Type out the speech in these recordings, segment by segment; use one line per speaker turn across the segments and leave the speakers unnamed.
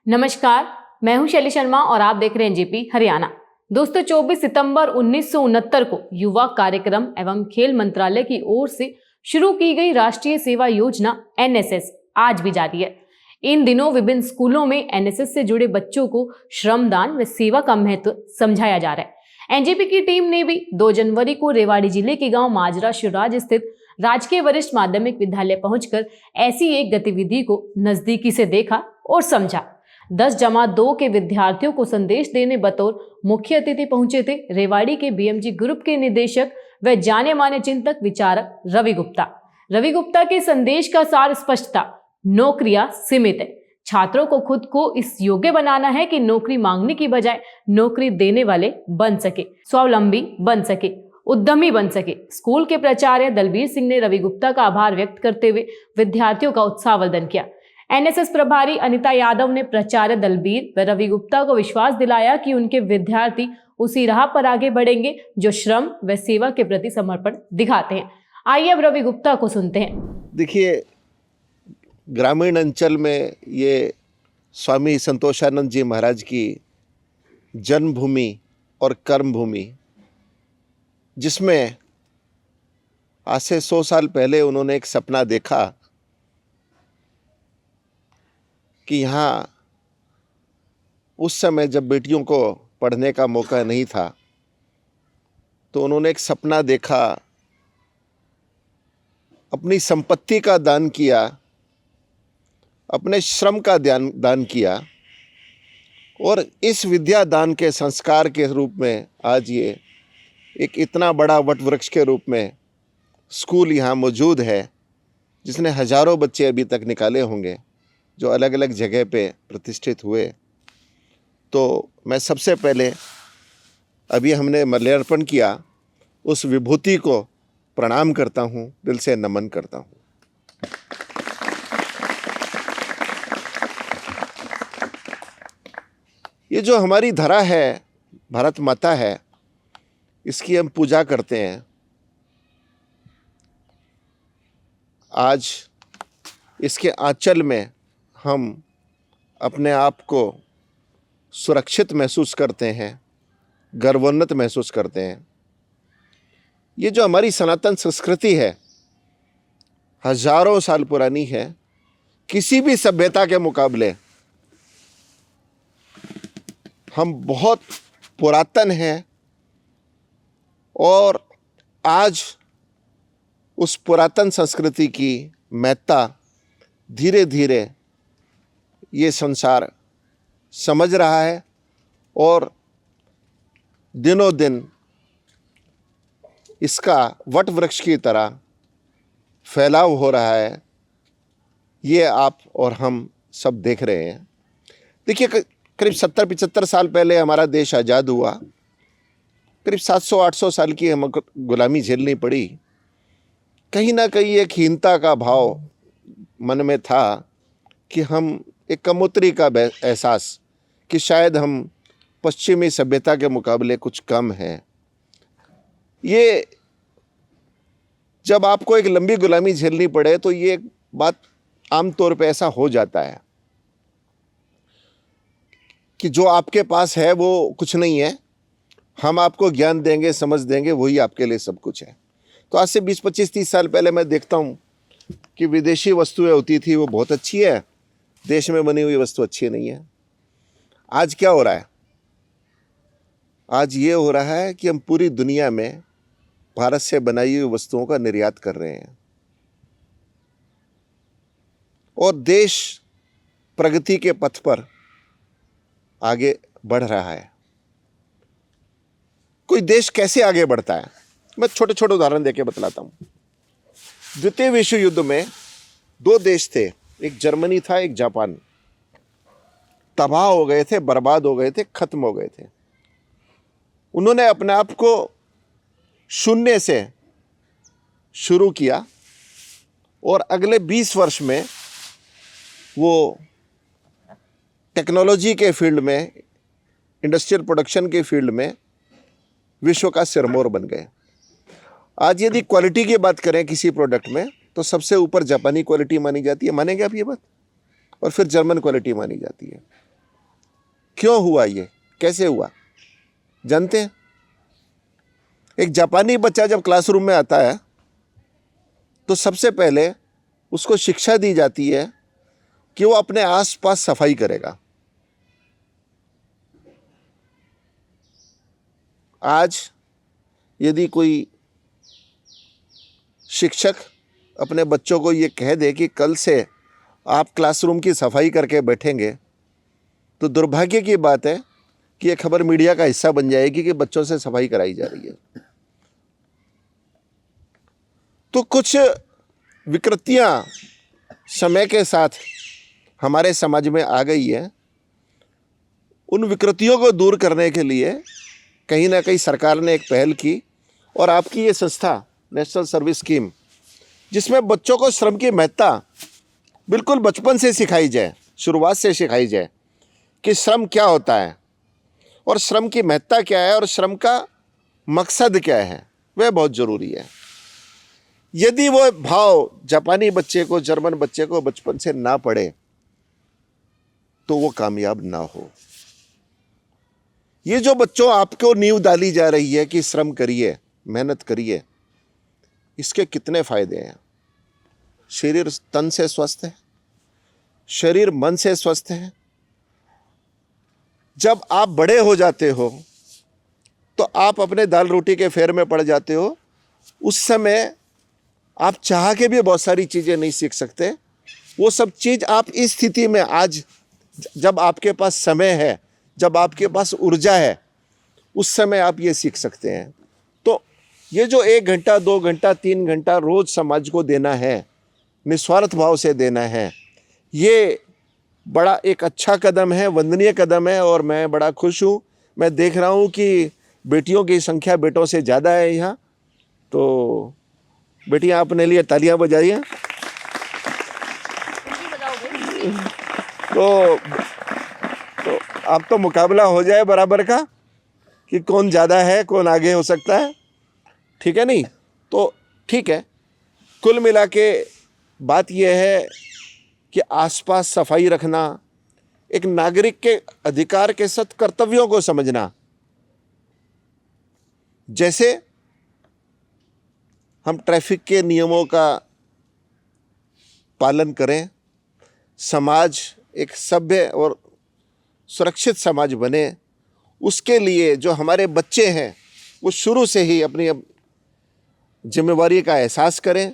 नमस्कार, मैं हूं शैली शर्मा और आप देख रहे हैं जेपी हरियाणा। दोस्तों, 24 सितंबर 1969 को युवा कार्यक्रम एवं खेल मंत्रालय की ओर से शुरू की गई राष्ट्रीय सेवा योजना एनएसएस आज भी जारी है। इन दिनों विभिन्न स्कूलों में एनएसएस से जुड़े बच्चों को श्रमदान व सेवा का महत्व समझाया जा रहा है। एनजेपी की टीम ने भी 2 जनवरी को रेवाड़ी जिले के गांव माजरा शिवराज स्थित राजकीय वरिष्ठ माध्यमिक विद्यालय पहुंचकर ऐसी एक गतिविधि को नजदीकी से देखा और समझा। 10-2 के विद्यार्थियों को संदेश देने बतौर मुख्य अतिथि पहुंचे थे रेवाड़ी के बीएमजी ग्रुप के निदेशक व जाने माने चिंतक विचारक रवि गुप्ता। रवि गुप्ता के संदेश का सार स्पष्ट था, नौकरियां सीमित है। छात्रों को खुद को इस योग्य बनाना है कि नौकरी मांगने की बजाय नौकरी देने वाले बन सके, स्वावलंबी बन सके, उद्यमी बन सके। स्कूल के प्राचार्य दलबीर सिंह ने रवि गुप्ता का आभार व्यक्त करते हुए विद्यार्थियों का उत्साहवर्धन किया। एनएसएस प्रभारी अनिता यादव ने प्राचार्य दलबीर व रवि गुप्ता को विश्वास दिलाया कि उनके विद्यार्थी उसी राह पर आगे बढ़ेंगे जो श्रम व सेवा के प्रति समर्पण दिखाते हैं। आइए अब रवि गुप्ता को सुनते हैं।
देखिए, ग्रामीण अंचल में ये स्वामी संतोषानंद जी महाराज की जन्मभूमि और कर्मभूमि, जिसमें आज से 100 साल पहले उन्होंने एक सपना देखा कि यहाँ उस समय जब बेटियों को पढ़ने का मौका नहीं था, तो उन्होंने एक सपना देखा, अपनी संपत्ति का दान किया, अपने श्रम का दान किया और इस विद्या दान के संस्कार के रूप में आज ये एक इतना बड़ा वट वृक्ष के रूप में स्कूल यहाँ मौजूद है, जिसने हजारों बच्चे अभी तक निकाले होंगे जो अलग अलग जगह पे प्रतिष्ठित हुए। तो मैं सबसे पहले अभी हमने माल्यार्पण किया, उस विभूति को प्रणाम करता हूँ, दिल से नमन करता हूँ। ये जो हमारी धरा है, भारत माता है, इसकी हम पूजा करते हैं। आज इसके आंचल में हम अपने आप को सुरक्षित महसूस करते हैं, गर्वोन्नत महसूस करते हैं। ये जो हमारी सनातन संस्कृति है, हजारों साल पुरानी है, किसी भी सभ्यता के मुकाबले हम बहुत पुरातन हैं और आज उस पुरातन संस्कृति की महत्ता धीरे धीरे ये संसार समझ रहा है और दिनों दिन इसका वट वृक्ष की तरह फैलाव हो रहा है। ये आप और हम सब देख रहे हैं। देखिए, करीब 70-75 साल पहले हमारा देश आज़ाद हुआ। करीब 700-800 साल की हमें गुलामी झेलनी पड़ी। कहीं ना कहीं एक हीनता का भाव मन में था कि हम एक कमोतरी का एहसास कि शायद हम पश्चिमी सभ्यता के मुकाबले कुछ कम हैं। ये जब आपको एक लंबी गुलामी झेलनी पड़े तो ये बात आमतौर पे ऐसा हो जाता है कि जो आपके पास है वो कुछ नहीं है, हम आपको ज्ञान देंगे, समझ देंगे, वही आपके लिए सब कुछ है। तो आज से 20-25-30 साल पहले मैं देखता हूँ कि विदेशी वस्तुएं होती थी, वो बहुत अच्छी है, देश में बनी हुई वस्तु अच्छी नहीं है। आज क्या हो रहा है? आज ये हो रहा है कि हम पूरी दुनिया में भारत से बनाई हुई वस्तुओं का निर्यात कर रहे हैं और देश प्रगति के पथ पर आगे बढ़ रहा है। कोई देश कैसे आगे बढ़ता है, मैं छोटे छोटे उदाहरण देके बतलाता हूं। द्वितीय विश्व युद्ध में 2 देश थे, एक जर्मनी था, एक जापान। तबाह हो गए थे, बर्बाद हो गए थे, खत्म हो गए थे। उन्होंने अपने आप को शून्य से शुरू किया और अगले 20 वर्ष में वो टेक्नोलॉजी के फील्ड में, इंडस्ट्रियल प्रोडक्शन के फील्ड में विश्व का सिरमौर बन गए। आज यदि क्वालिटी की बात करें किसी प्रोडक्ट में, तो सबसे ऊपर जापानी क्वालिटी मानी जाती है, मानेंगे आप ये बात, और फिर जर्मन क्वालिटी मानी जाती है। क्यों हुआ ये, कैसे हुआ जानते हैं? एक जापानी बच्चा जब क्लासरूम में आता है तो सबसे पहले उसको शिक्षा दी जाती है कि वो अपने आसपास सफाई करेगा। आज यदि कोई शिक्षक अपने बच्चों को ये कह दे कि कल से आप क्लासरूम की सफाई करके बैठेंगे, तो दुर्भाग्य की बात है कि ये खबर मीडिया का हिस्सा बन जाएगी कि बच्चों से सफाई कराई जा रही है। तो कुछ विकृतियां समय के साथ हमारे समाज में आ गई है। उन विकृतियों को दूर करने के लिए कहीं ना कहीं सरकार ने एक पहल की, और आपकी ये संस्था नेशनल सर्विस स्कीम, जिसमें बच्चों को श्रम की महत्ता बिल्कुल बचपन से सिखाई जाए, शुरुआत से सिखाई जाए कि श्रम क्या होता है और श्रम की महत्ता क्या है और श्रम का मकसद क्या है, वह बहुत ज़रूरी है। यदि वो भाव जापानी बच्चे को, जर्मन बच्चे को बचपन से ना पड़े तो वो कामयाब ना हो। ये जो बच्चों आपको नींव डाली जा रही है कि श्रम करिए, मेहनत करिए, इसके कितने फायदे हैं? शरीर तन से स्वस्थ है, शरीर मन से स्वस्थ है। जब आप बड़े हो जाते हो तो आप अपने दाल रोटी के फेर में पड़ जाते हो। उस समय आप चाह के भी बहुत सारी चीज़ें नहीं सीख सकते। वो सब चीज़ आप इस स्थिति में आज, जब आपके पास समय है, जब आपके पास ऊर्जा है, उस समय आप ये सीख सकते हैं। तो ये जो 1 घंटा, 2 घंटा, 3 घंटा रोज समाज को देना है, निस्वार्थ भाव से देना है, ये बड़ा एक अच्छा कदम है, वंदनीय कदम है। और मैं बड़ा खुश हूँ। मैं देख रहा हूँ कि बेटियों की संख्या बेटों से ज़्यादा है यहाँ। तो बेटियाँ अपने लिए तालियां बजाइए। तो अब तो मुकाबला हो जाए बराबर का कि कौन ज़्यादा है, कौन आगे हो सकता है, ठीक है नहीं? तो ठीक है, कुल मिला के बात यह है कि आसपास सफाई रखना, एक नागरिक के अधिकार के साथ कर्तव्यों को समझना। जैसे हम ट्रैफिक के नियमों का पालन करें, समाज एक सभ्य और सुरक्षित समाज बने, उसके लिए जो हमारे बच्चे हैं वो शुरू से ही अपनी जिम्मेवारी का एहसास करें।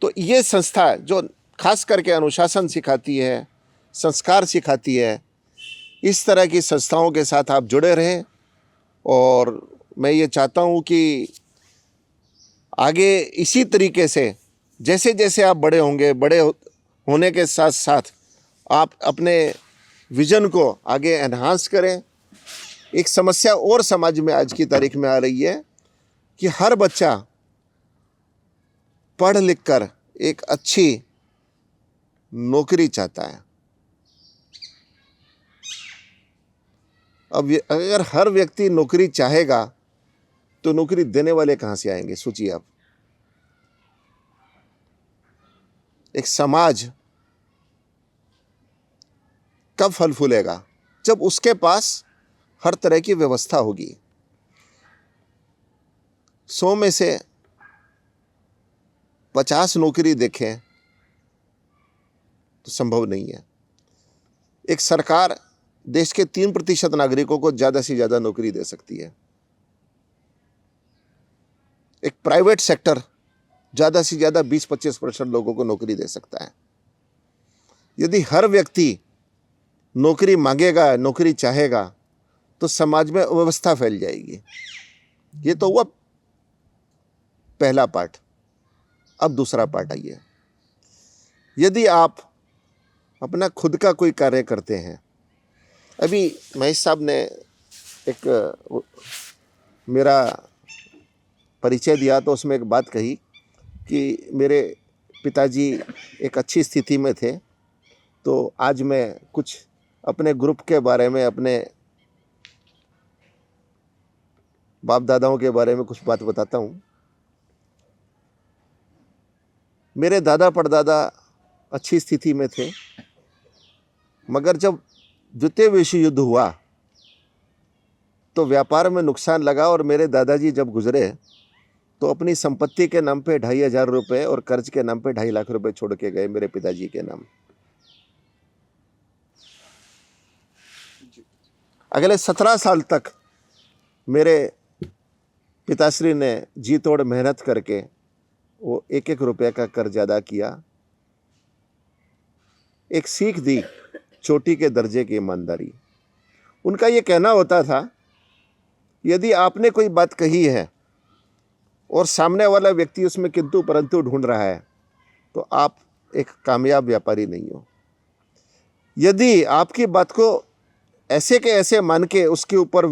तो ये संस्था जो खास करके अनुशासन सिखाती है, संस्कार सिखाती है, इस तरह की संस्थाओं के साथ आप जुड़े रहें। और मैं ये चाहता हूँ कि आगे इसी तरीके से जैसे जैसे आप बड़े होंगे, बड़े होने के साथ साथ आप अपने विजन को आगे एनहांस करें। एक समस्या और समाज में आज की तारीख में आ रही है कि हर बच्चा पढ़ लिख कर एक अच्छी नौकरी चाहता है। अब अगर हर व्यक्ति नौकरी चाहेगा तो नौकरी देने वाले कहां से आएंगे, सोचिए आप। एक समाज कब फल फूलेगा? जब उसके पास हर तरह की व्यवस्था होगी। 100 में से 50 नौकरी देखें तो संभव नहीं है। एक सरकार देश के 3% नागरिकों को ज़्यादा से ज़्यादा नौकरी दे सकती है। एक प्राइवेट सेक्टर ज़्यादा से ज़्यादा 20-25% लोगों को नौकरी दे सकता है। यदि हर व्यक्ति नौकरी मांगेगा, नौकरी चाहेगा, तो समाज में अव्यवस्था फैल जाएगी। ये तो हुआ पहला पार्ट। अब दूसरा पार्ट आइए। यदि आप अपना खुद का कोई कार्य करते हैं, अभी महेश साहब ने एक मेरा परिचय दिया तो उसमें एक बात कही कि मेरे पिताजी एक अच्छी स्थिति में थे, तो आज मैं कुछ अपने ग्रुप के बारे में, अपने बाप दादाओं के बारे में कुछ बात बताता हूँ। मेरे दादा परदादा अच्छी स्थिति में थे, मगर जब द्वितीय विश्व युद्ध हुआ तो व्यापार में नुकसान लगा और मेरे दादाजी जब गुजरे तो अपनी संपत्ति के नाम पे 2,500 रुपये और कर्ज के नाम पे 2.5 लाख रुपए छोड़ के गए मेरे पिताजी के नाम। अगले 17 साल तक मेरे पिताश्री ने जी तोड़ मेहनत करके वो 1-1 रुपये का कर्ज अदा किया। एक सीख दी चोटी के दर्जे की ईमानदारी। उनका ये कहना होता था, यदि आपने कोई बात कही है और सामने वाला व्यक्ति उसमें किंतु परंतु ढूंढ रहा है तो आप एक कामयाब व्यापारी नहीं हो। यदि आपकी बात को ऐसे के ऐसे मान के उसके ऊपर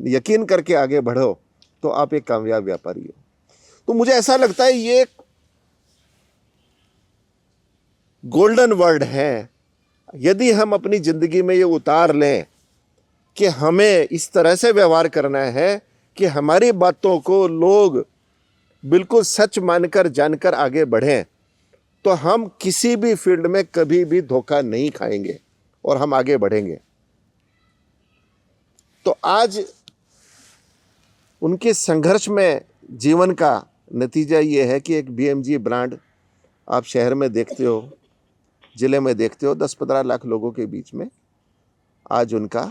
यकीन करके आगे बढ़ो तो आप एक कामयाब व्यापारी हो। तो मुझे ऐसा लगता है ये एक गोल्डन वर्ड है। यदि हम अपनी जिंदगी में ये उतार लें कि हमें इस तरह से व्यवहार करना है कि हमारी बातों को लोग बिल्कुल सच मानकर जानकर आगे बढ़ें, तो हम किसी भी फील्ड में कभी भी धोखा नहीं खाएंगे और हम आगे बढ़ेंगे। तो आज उनके संघर्ष में जीवन का नतीजा ये है कि एक BMG ब्रांड आप शहर में देखते हो, ज़िले में देखते हो, 10-15 लाख लोगों के बीच में आज उनका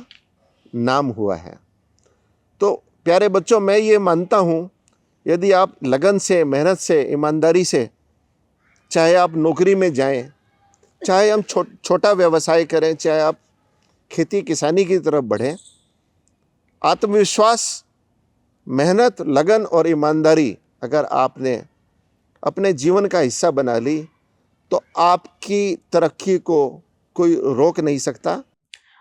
नाम हुआ है। तो प्यारे बच्चों, मैं ये मानता हूँ यदि आप लगन से, मेहनत से, ईमानदारी से, चाहे आप नौकरी में जाएं, चाहे हम छोटा व्यवसाय करें, चाहे आप खेती किसानी की तरफ बढ़ें, आत्मविश्वास, मेहनत, लगन और ईमानदारी अगर आपने अपने जीवन का हिस्सा बना ली तो आपकी तरक्की को कोई रोक नहीं सकता।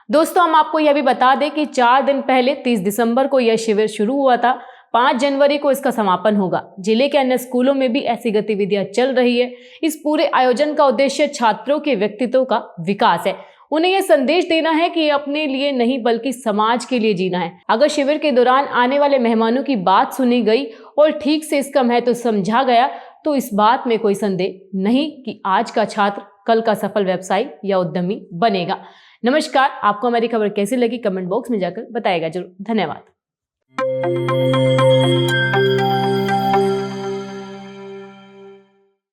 दोस्तों, हम आपको यह भी बता दें कि 4 दिन पहले 30 दिसंबर को यह शिविर शुरू हुआ था। 5 जनवरी को इसका समापन होगा। जिले के अन्य स्कूलों में भी ऐसी गतिविधियां चल रही है। इस पूरे आयोजन का उद्देश्य छात्रों के व्यक्तित्व का विकास है। उन्हें यह संदेश देना है कि अपने लिए नहीं बल्कि समाज के लिए जीना है। अगर शिविर के दौरान आने वाले मेहमानों की बात सुनी गई और ठीक से इसका महत्व समझा गया तो इस बात में कोई संदेह नहीं कि आज का छात्र कल का सफल व्यवसायी या उद्यमी बनेगा। नमस्कार, आपको हमारी खबर कैसी लगी कमेंट बॉक्स में जाकर बताइएगा जरूर। धन्यवाद।